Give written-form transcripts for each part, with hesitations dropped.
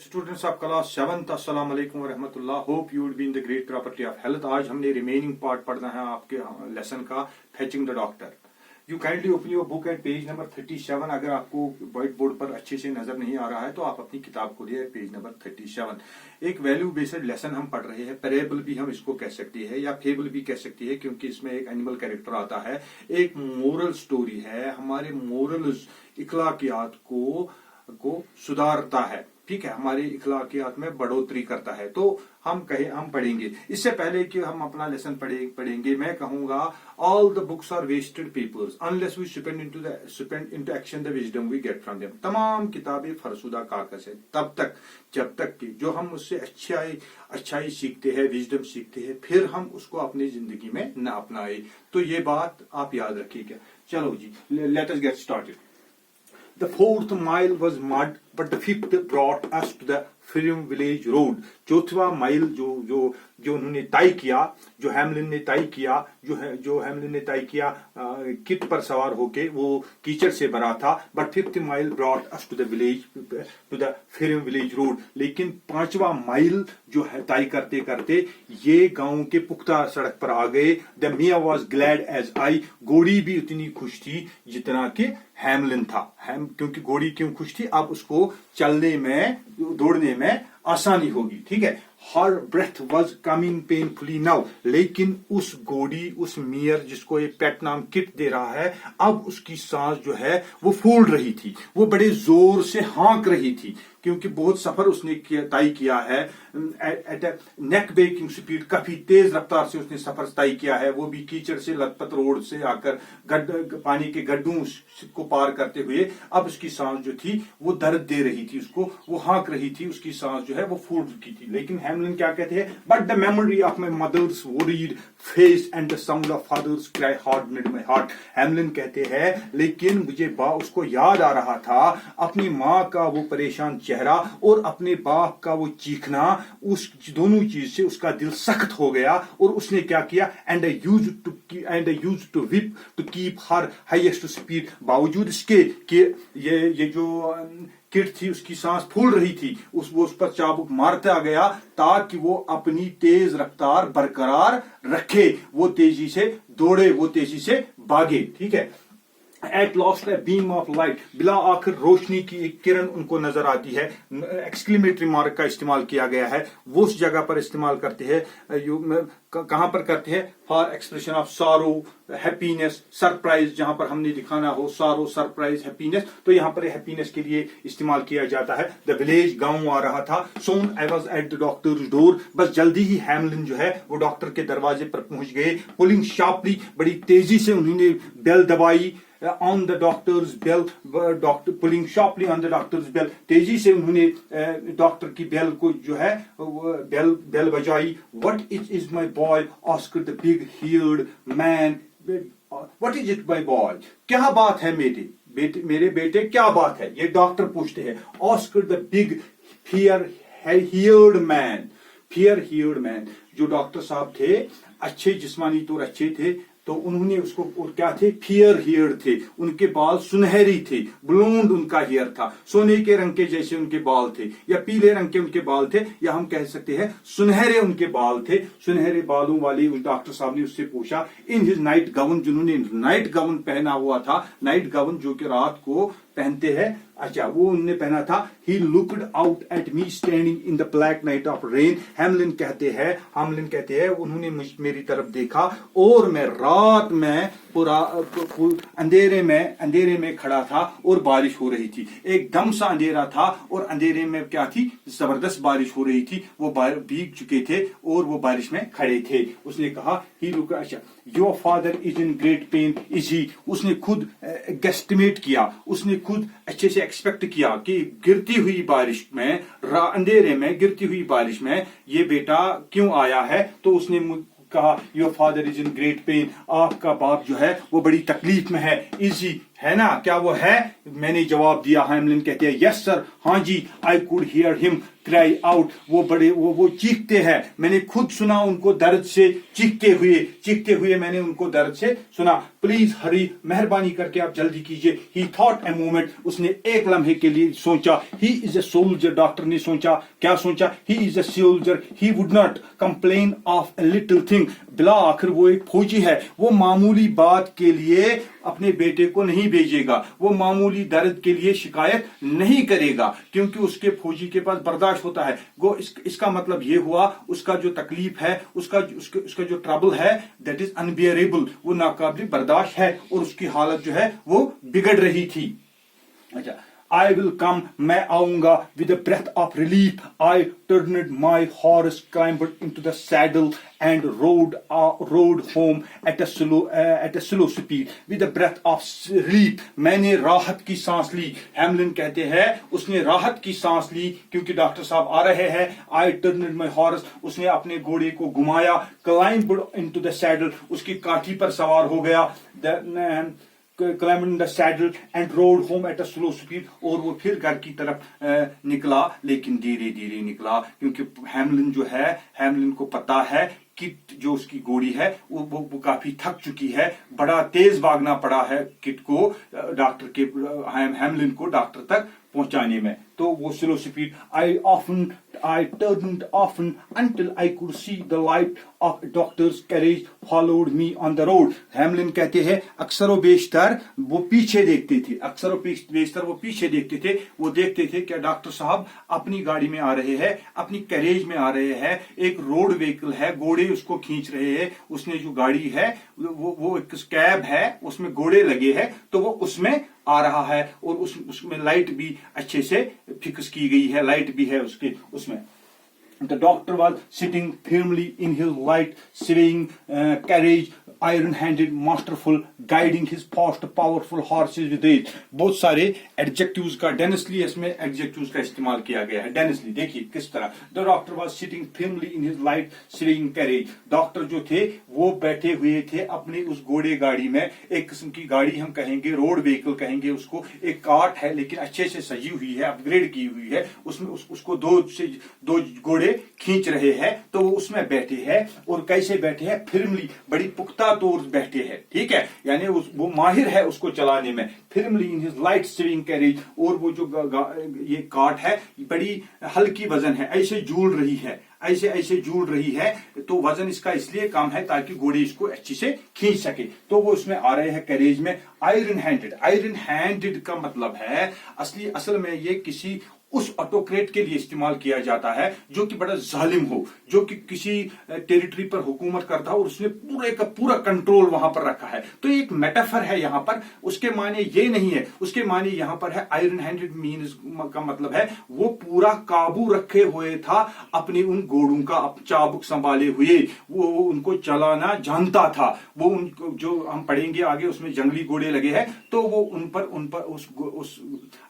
Students of class 7th, अस्सलाम वालेकुम व रहमतुल्लाह. Hope you would be in the great property of health. आज हमने remaining part पढ़ना है आपके लेसन का fetching the doctor. You kindly open your book at page number 37. अगर आपको व्हाइट बोर्ड पर अच्छे से नजर नहीं आ रहा है तो आप अपनी किताब खोलिए पेज नंबर 37. एक वैल्यू बेस्ड लेसन हम पढ़ रहे हैं. पेरेबल भी हम इसको कह सकते हैं या फेबल भी कह सकते हैं क्योंकि इसमें एक एनिमल कैरेक्टर आता है. एक मोरल स्टोरी है, हमारे मोरल इखलाकियात को सुधारता है. ठीक है, हमारे इखलाकियात में बढ़ोतरी करता है. तो हम पढ़ेंगे. इससे पहले कि हम अपना लेसन पढ़ेंगे मैं कहूंगा all the books are wasted papers unless we spend into action the wisdom we get from them. तमाम किताबें फरसुदा कागज है तब तक जब तक कि जो हम उससे अच्छाई सीखते हैं, विजडम सीखते हैं, फिर हम उसको अपनी जिंदगी में न अपनाए. तो ये बात आप याद रखिएगा. चलो जी, let us get started. The 4th mile was mud, but the 5th brought us to the Film Village Road. चौथा माइल जो उन्होंने तय किया, जो हैमलिन ने तय किया किट पर सवार होके, वो कीचड़ से भरा था. But 5th mile brought us to the film village road. लेकिन 5वां माइल जो है तय करते करते ये गांव के पुख्ता सड़क पर आ गए. The mare was glad as I. घोड़ी भी उतनी खुश थी जितना कि हैमलिन था. क्योंकि घोड़ी क्यों खुश थी? अब उसको चलने में, दौड़ने में आसानी होगी. ठीक है. Her breath was coming painfully now. लेकिन उस घोड़ी, उस मियर जिसको ये पेट नाम किट दे रहा है, अब उसकी सांस जो है वो फूल रही थी. वो बड़े जोर से हाँक रही थी क्योंकि बहुत सफर उसने तय किया है. एट नेक ब्रेकिंग स्पीड, काफी तेज रफ्तार से उसने सफर तय किया है. वो भी कीचड़ से लथपथ रोड से आकर पानी के गड्ढों को पार करते हुए अब उसकी सांस जो थी वो दर्द दे रही थी उसको. वो हाँक रही थी, उसकी सांस जो है वो फूल चुकी थी. लेकिन हैमलिन क्या कहते हैं? But the memory of my mother's worried face and the sound of father's cry hardened my heart. Hamelin कहते हैं लेकिन मुझे उसको याद आ रहा था अपनी माँ का वो परेशान चेहरा और अपने बाप का वो चीखना. उस दोनों चीज से उसका दिल सख्त हो गया और उसने क्या किया? And I used to whip to keep her highest speed. बावजूद इसके कि ये जो किट थी उसकी सांस फूल रही थी, वो उस पर चाबुक मारता गया ताकि वो अपनी तेज रफ्तार बरकरार रखे. वो तेजी से दौड़े, वो तेजी से भागे. ठीक है. At last a beam of light. बिला आखिर रोशनी की एक किरण उनको नजर आती है. एक्सक्लेमेटरी मार्क का इस्तेमाल किया गया है. वो उस जगह पर इस्तेमाल करते हैं, कहां पर करते हैं? फॉर एक्सप्रेशन ऑफ सारो, हैप्पीनेस, सरप्राइज. जहां पर हमने दिखाना हो सारो, सरप्राइज, हैप्पीनेस, तो यहां पर हैप्पीनेस के लिए इस्तेमाल किया जाता है. द विलेज, गांव आ रहा था. Soon I was at the doctor's door. बस जल्दी ही हैमलिन जो है वो डॉक्टर के दरवाजे पर पहुंच गए. पुलिंग शार्पली, बड़ी तेजी से उन्होंने बेल दबाई. on the doctor's bell, doctor pulling sharply on the doctor's bell. तेजी से उन्होंने डॉक्टर की बेल को जो है बेल बजाई. What is my boy? asked the big-haired man. What is it, my boy? क्या बात है मेरे बेटे क्या बात है? ये डॉक्टर पूछते हैं. asked the big-haired man. Fair-haired man. जो डॉक्टर साहब थे, अच्छे जिस्मानी तौर अच्छे थे, तो उन्होंने उसको, और क्या थे? फेयर हेयर थे. उनके बाल सुनहरी थे. ब्लोंड उनका हेयर था. सोने के रंग के जैसे उनके बाल थे, या पीले रंग के उनके बाल थे, या हम कह सकते हैं सुनहरे उनके बाल थे. सुनहरे बालों वाले उस डॉक्टर साहब ने उससे पूछा. इन हिज नाइट गाउन, जिन्होंने नाइट गाउन पहना हुआ था, नाइट गाउन जो कि रात को पहनते हैं, अच्छा वो उन्होंने पहना था. He looked out at me standing in the black night of rain. Hamelin कहते हैं उन्होंने मेरी तरफ देखा और मैं रात में पूरा अंधेरे में खड़ा था और बारिश हो रही थी. एकदम सा अंधेरा था और अंधेरे में क्या थी? जबरदस्त बारिश हो रही थी. वो भीग चुके थे और वो बारिश में खड़े थे. उसने कहा ही लुक, अच्छा your father is in great pen is he. उसने खुद गेस्टिमेट किया, उसने खुद अच्छे से एक्सपेक्ट किया कि गिरती हुई बारिश में, अंधेरे में गिरती हुई बारिश में ये बेटा क्यों आया है. तो उसने कहा your father is in great pen. आपका बाप जो है वो बड़ी तकलीफ में है. इजी है ना, क्या वो है? मैंने जवाब दिया। हैमलिन कहते हैं यस सर, हाँ जी, I could hear him cry out, वो बड़े वो चीखते हैं, मैंने खुद सुना उनको दर्द से चीखते हुए मैंने उनको दर्द से सुना। प्लीज हरी, मेहरबानी करके आप जल्दी कीजिए। ही थॉट ए मोमेंट, उसने एक लम्हे के लिए सोचा। He is a soldier, doctor ने सोचा, क्या सोचा? He is a soldier, he would not complain of a little thing, बिला आखिर वो एक फौजी है, वो मामूली बात के लिए अपने बेटे को नहीं भेजेगा, वो मामूली दर्द के लिए शिकायत नहीं करेगा, क्योंकि उसके फौजी के पास बर्दाश्त होता है। वो इसका मतलब ये हुआ उसका जो तकलीफ है, उसका जो ट्रबल है, दैट इज अनबियरेबल, वो नाकाबिल बर्दाश्त है, और उसकी हालत जो है वो बिगड़ रही थी। अच्छा, I will come, मैं आऊंगा, with a breath of relief, I turned my horse, climbed into the saddle and rode home at a slow speed, with a breath of relief, मैंने राहत की सांस ली। हैमलिन कहते हैं उसने राहत की सांस ली क्योंकि डॉक्टर साहब आ रहे हैं। I turned my horse, उसने अपने घोड़े को घुमाया, climbed into the saddle, उसकी काठी पर सवार हो गया, climbed in the saddle and rode home at a slow speed, और वो फिर घर की तरफ निकला, लेकिन धीरे धीरे निकला, क्योंकि हैमलिन जो है, हैमलिन को पता है किट जो उसकी घोड़ी है वो काफी थक चुकी है, बड़ा तेज भागना पड़ा है किट को डॉक्टर के हैमलिन को डॉक्टर तक पहुंचाने में। तो वो slow speed, I turned often until I could see the light of a doctor's carriage followed me on the road. Hamelin कहते हैं अक्सर व बेशतर वो पीछे देखते थे, अक्सर व बेशतर वो पीछे देखते थे, वो देखते थे कि डॉक्टर साहब अपनी गाड़ी में आ रहे हैं, अपनी कैरेज में आ रहे हैं, एक रोड व्हीकल है, घोड़े उसको खींच रहे हैं, उसने जो गाड़ी है वो एक कैब है, उसमें घोड़े लगे हैं, तो वो उसमें आ रहा है, और उसमें लाइट भी अच्छे से फिक्स की गई है, लाइट भी है उसमें। The doctor was sitting firmly in his light swaying carriage, iron-handed, masterful, guiding his fast, powerful horses with ease. बहुत सारे adjectives का densely इसमें adjectives का इस्तेमाल किया गया है। densely देखिए किस तरह। The doctor was sitting firmly in his light swaying carriage. Doctor जो थे वो बैठे हुए थे अपनी उस घोड़े गाड़ी में, एक किस्म की गाड़ी हम कहेंगे, रोड व्हीकल कहेंगे उसको, एक कार्ट है लेकिन अच्छे से सजी हुई है, अपग्रेड की हुई है, उसमें उसको दो घोड़े खींच रहे हैं, तो वो उसमें बैठे हैं, और कैसे बैठे हैं? फिर्मली, बड़ी पुख्ता तौर बैठे हैं, ठीक है, यानी वो माहिर है उसको चलाने में। Firmly in his light steering carriage, और वो जो ये कार्ट है बड़ी हल्की वजन है, ऐसे झूल रही है, ऐसे झूल रही है, तो वजन इसका इसलिए कम है ताकि घोड़े इसको अच्छी से खींच सके। तो वो उसमें आ रहे हैं कैरेज में। आयरन हैंडेड का मतलब है असल में ये किसी उस ऑटोक्रेट के लिए इस्तेमाल किया जाता है जो कि बड़ा जालिम हो, जो कि किसी टेरिटरी पर हुकूमत करता हो और उसने पूरे का पूरा कंट्रोल वहां पर रखा है। तो एक मेटाफर है यहाँ पर, उसके माने ये नहीं है, उसके माने यहाँ पर है आयरन हैंडेड मीन्स का मतलब है वो पूरा काबू रखे हुए था अपने उन घोड़ों का, चाबुक संभाले हुए, वो उनको चलाना जानता था। वो उनको जो हम पढ़ेंगे आगे उसमें जंगली घोड़े लगे हैं, तो वो उन पर उस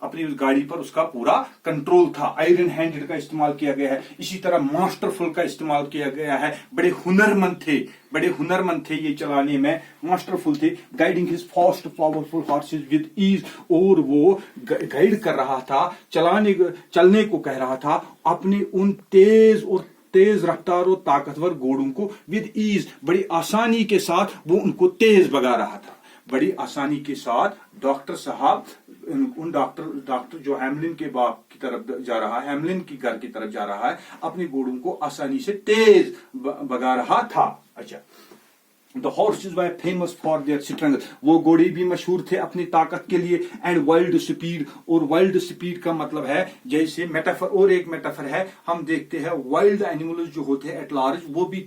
अपनी उस गाड़ी पर उसका पूरा कंट्रोल था। आयरन हैंडेड का इस्तेमाल किया गया है। इसी तरह मास्टरफुल का इस्तेमाल किया गया है, बड़े हुनरमंद थे ये चलाने में, मास्टरफुल थे। Guiding his fast powerful horses with ease, और वो गाइड कर रहा था, चलने को कह रहा था अपने उन तेज रफ्तार और ताकतवर घोड़ों को, विद ईज, बड़ी आसानी के साथ वो उनको तेज भगा रहा था, बड़ी आसानी के साथ। डॉक्टर साहब उन डॉक्टर जो हैमलिन के बाप की तरफ जा रहा है, हैमलिन की घर की तरफ जा रहा है, अपने घोड़ों को आसानी से तेज भगा रहा था। अच्छा, The horses were famous for their strength. वो घोड़े भी मशहूर थे अपनी ताकत के लिए। एंड वाइल्ड स्पीड, और वाइल्ड स्पीड का मतलब है जैसे मेटाफर, और एक मेटाफर है, हम देखते हैं वाइल्ड एनिमल्स जो होते हैं एट लार्ज वो भी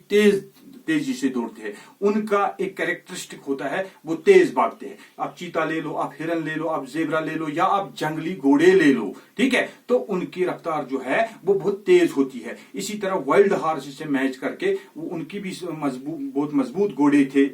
तेजी से दौड़ते हैं, उनका एक कैरेक्टरिस्टिक होता है वो तेज भागते हैं। आप चीता ले लो, आप हिरन ले लो, आप जेबरा ले लो, या आप जंगली घोड़े ले लो, ठीक है, तो उनकी रफ्तार जो है वो बहुत तेज होती है। इसी तरह वाइल्ड हॉर्स से मैच करके वो उनकी भी बहुत मजबूत घोड़े थे,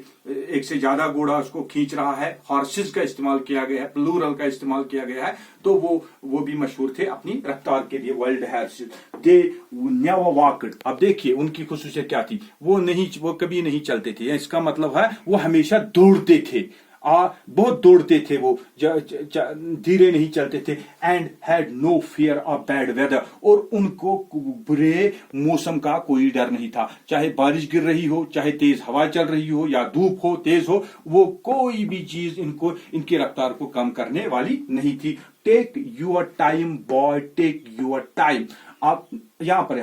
एक से ज्यादा घोड़ा उसको खींच रहा है। हॉर्सेस का इस्तेमाल किया गया है, प्लूरल का इस्तेमाल किया गया है, तो वो भी मशहूर थे अपनी रफ्तार के लिए। Wild horses they never walked. अब देखिए उनकी खुसूसियत क्या थी, वो कभी नहीं चलते थे, इसका मतलब है वो हमेशा दौड़ते थे। बहुत दौड़ते थे वो, धीरे नहीं चलते थे। And had no fear of bad weather, और उनको बुरे मौसम का कोई डर नहीं था, चाहे बारिश गिर रही हो, चाहे तेज हवा चल रही हो या धूप हो तेज हो, वो कोई भी चीज इनको इनकी रफ्तार को कम करने वाली नहीं थी। Take your time boy, take your time. आप यहां पर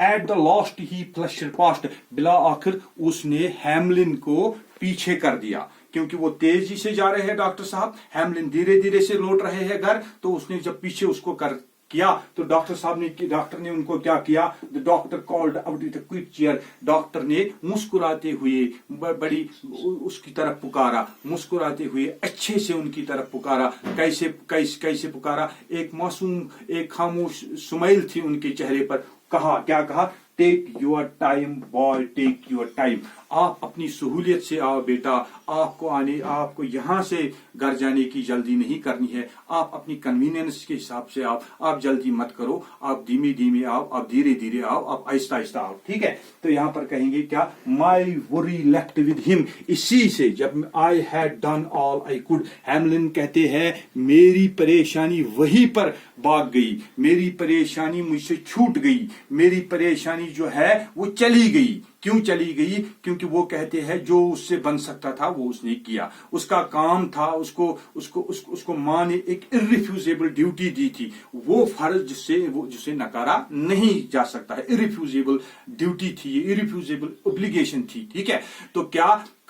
at the last he flashed past, बिला आखिर उसने हैमलिन को पीछे कर दिया, क्योंकि वो तेजी से जा रहे हैं डॉक्टर साहब, हैमलिन धीरे धीरे से लौट रहे हैं घर, तो उसने जब पीछे उसको कर किया तो डॉक्टर ने उनको क्या किया, the doctor called out with a quick cheer, doctor ने मुस्कुराते हुए बड़ी उसकी तरफ पुकारा, मुस्कुराते हुए अच्छे से उनकी तरफ पुकारा। कैसे कैसे कैसे पुकारा, एक मासूम, एक खामोश स्माइल थी उनके चेहरे पर। कहा, क्या कहा, take your time boy, take your time. आप अपनी सहूलियत से आओ बेटा, आपको यहाँ से घर जाने की जल्दी नहीं करनी है, आप अपनी कन्वीनियंस के हिसाब से आओ, आप जल्दी मत करो, आप धीमे धीमे आओ, आप धीरे धीरे आओ, आप आहिस्ता आहिस्ता आओ, ठीक है। तो यहाँ पर कहेंगे क्या, my worry left with him, इसी से जब I had done all I could, Hamelin कहते हैं मेरी परेशानी वहीं पर भाग गई, मेरी परेशानी मुझसे छूट गई, मेरी परेशानी जो है वो चली गई। क्यों चली गई, क्योंकि वो कहते हैं जो उससे बन सकता था वो उसने किया, उसका काम था, उसको माँ ने एक इररिफ्यूजेबल ड्यूटी दी थी, वो फर्ज जिसे नकारा नहीं जा सकता है, इररिफ्यूजेबल ड्यूटी थी, इररिफ्यूजेबल ऑब्लिगेशन थी, ठीक है। तो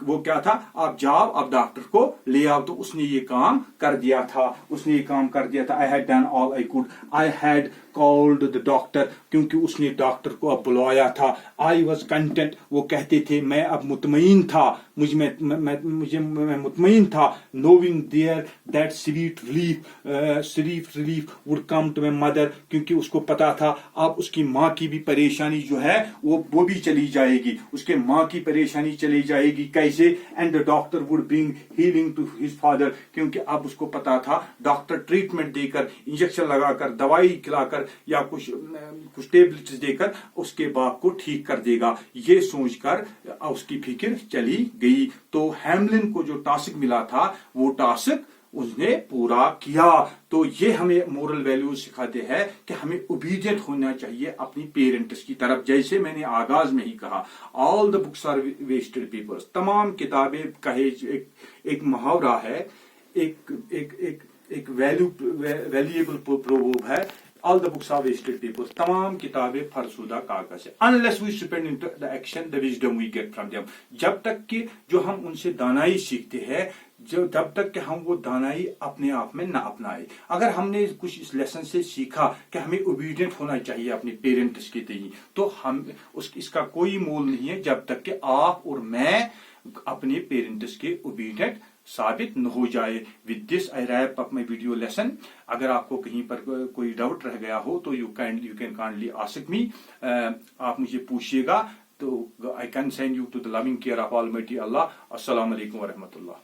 वो क्या था, आप जाओ, आप डॉक्टर को ले आओ, तो उसने ये काम कर दिया था, I had done all I could, I had called the doctor, क्योंकि उसने डॉक्टर को अब बुलाया था। आई वॉज कंटेंट, वो कहते थे मैं अब मुतमईन था, मैं मुतमईन था, knowing there that sweet relief would come to my mother, क्योंकि उसको पता था अब उसकी माँ की भी परेशानी जो है वो भी चली जाएगी, उसके माँ की परेशानी चली जाएगी। कैसे, and the doctor would bring healing to his father, क्योंकि अब उसको पता था डॉक्टर ट्रीटमेंट देकर, इंजेक्शन लगाकर, दवाई खिलाकर या कुछ टेबलेट्स देकर उसके बाप को ठीक कर देगा, ये सोचकर उसकी फिक्र चली गई। तो हैमलिन को जो टास्क मिला था वो टास्क उसने पूरा किया। तो ये हमें मोरल वैल्यूज सिखाते हैं कि हमें ओबीडियंट होना चाहिए अपनी पेरेंट्स की तरफ। जैसे मैंने आगाज में ही कहा, all the books are wasted papers, तमाम किताबें कहे, एक मुहावरा है, एक वैल्यूएबल प्रोवर्ब है, all the books are wasted papers, तमाम किताबें फरसुदा कागज है, unless we spend into the action the wisdom we get from them, जब तक कि जो हम उनसे दानाई सीखते हैं, जब तक कि हम वो दानाई अपने आप में ना अपनाए। अगर हमने कुछ इस लेसन से सीखा कि हमें ओबीडियंट होना चाहिए अपने पेरेंट्स के प्रति, तो इसका कोई मोल नहीं है जब तक कि आप और मैं अपने पेरेंट्स के ओबीडियंट साबित न हो जाए। With this I wrap up my video lesson. अगर आपको कहीं पर कोई डाउट रह गया हो तो you can kindly ask me, आप मुझे पूछिएगा, तो I can send you to the loving care of almighty अल्लाह। अस्सलाम वालेकुम व रहमतुल्लाह।